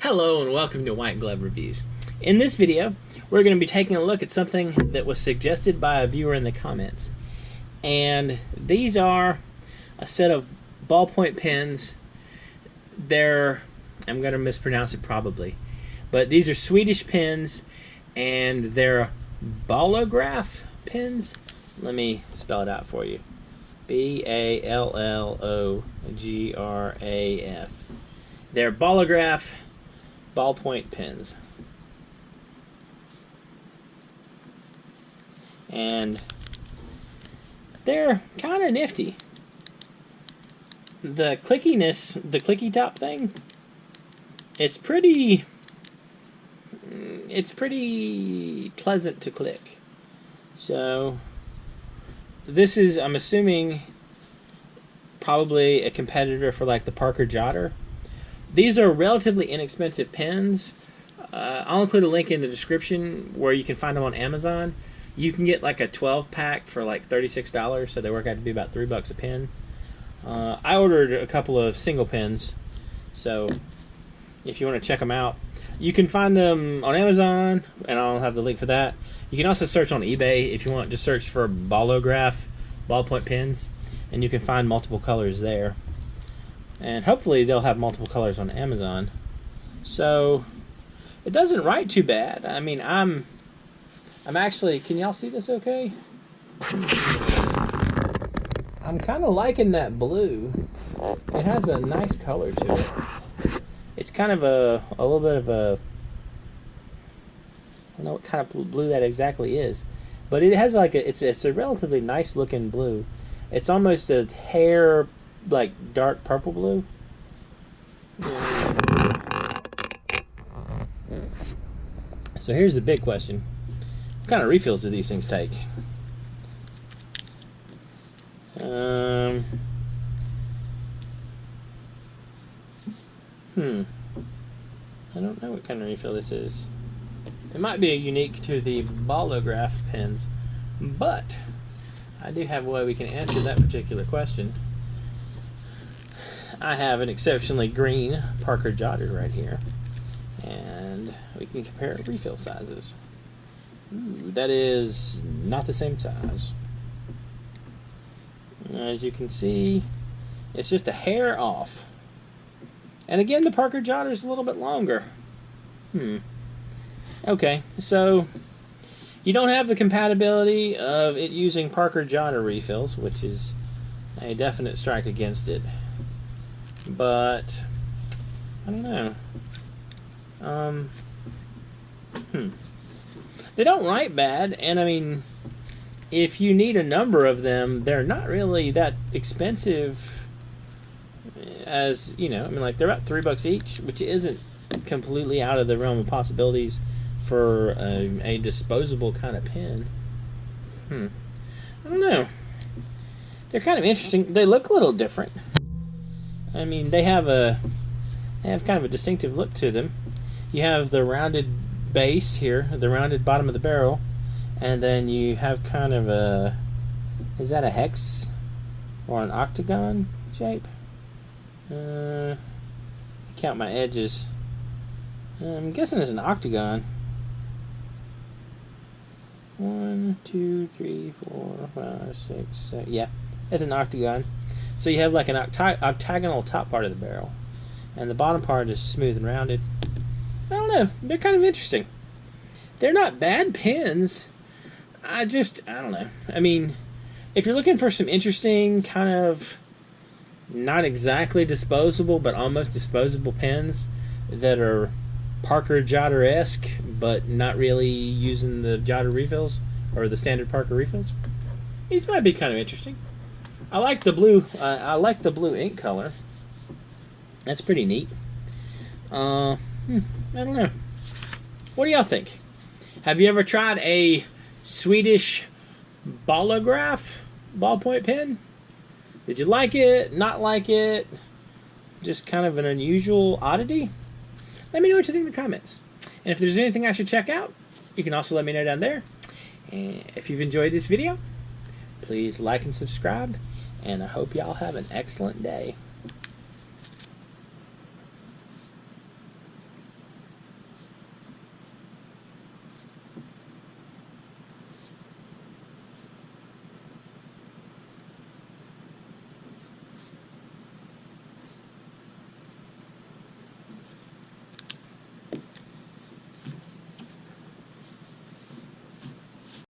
Hello and welcome to White Glove Reviews. In this video, we're going to be taking a look at something that was suggested by a viewer in the comments. And these are a set of ballpoint pens. I'm going to mispronounce it probably, but these are Swedish pens and they're Ballograf pens. Let me spell it out for you. B-A-L-L-O-G-R-A-F. They're Ballograf Ballpoint pens. And they're kind of nifty. The clickiness, the clicky top thing, it's pretty pleasant to click. So this is, I'm assuming, probably a competitor for like the Parker Jotter. These are relatively inexpensive pens. I'll include a link in the description where you can find them on Amazon. You can get like a 12-pack for like $36, so they work out to be about $3 a pen. I ordered a couple of single pens, so if you want to check them out, you can find them on Amazon, and I'll have the link for that. You can also search on eBay if you want. Just search for Ballograf ballpoint pens, and you can find multiple colors there. And hopefully they'll have multiple colors on Amazon. So it doesn't write too bad. I mean, I'm actually, can y'all see this okay? I'm kind of liking that blue. It has a nice color to it. It's kind of a little bit of a, I don't know what kind of blue that exactly is, but it has like it's a relatively nice looking blue. It's almost a hair, like dark purple blue. So here's the big question. What kind of refills do these things take? I don't know what kind of refill this is. It might be unique to the Ballograf pens, but I do have a way we can answer that particular question. I have an exceptionally green Parker Jotter right here, and we can compare refill sizes. Ooh, that is not the same size. As you can see, it's just a hair off. And again, the Parker Jotter is a little bit longer. Okay, so you don't have the compatibility of it using Parker Jotter refills, which is a definite strike against it. But I don't know. They don't write bad, and I mean, if you need a number of them, they're not really that expensive. As you know, I mean, like they're about $3 each, which isn't completely out of the realm of possibilities for a disposable kind of pen. I don't know. They're kind of interesting. They look a little different. I mean, they have kind of a distinctive look to them. You have the rounded base here, the rounded bottom of the barrel, and then you have kind of a, is that a hex or an octagon shape? Count my edges. I'm guessing it's an octagon. 1, 2, 3, 4, 5, 6, 7. Yeah, it's an octagon. So you have like an octagonal top part of the barrel, and the bottom part is smooth and rounded. I don't know. They're kind of interesting. They're not bad pens. I don't know. I mean, if you're looking for some interesting kind of not exactly disposable, but almost disposable pens that are Parker Jotter-esque, but not really using the Jotter refills or the standard Parker refills, these might be kind of interesting. I like the blue. I like the blue ink color. That's pretty neat. I don't know. What do y'all think? Have you ever tried a Swedish Ballograf ballpoint pen? Did you like it? Not like it? Just kind of an unusual oddity? Let me know what you think in the comments. And if there's anything I should check out, you can also let me know down there. And if you've enjoyed this video, please like and subscribe. And I hope y'all have an excellent day.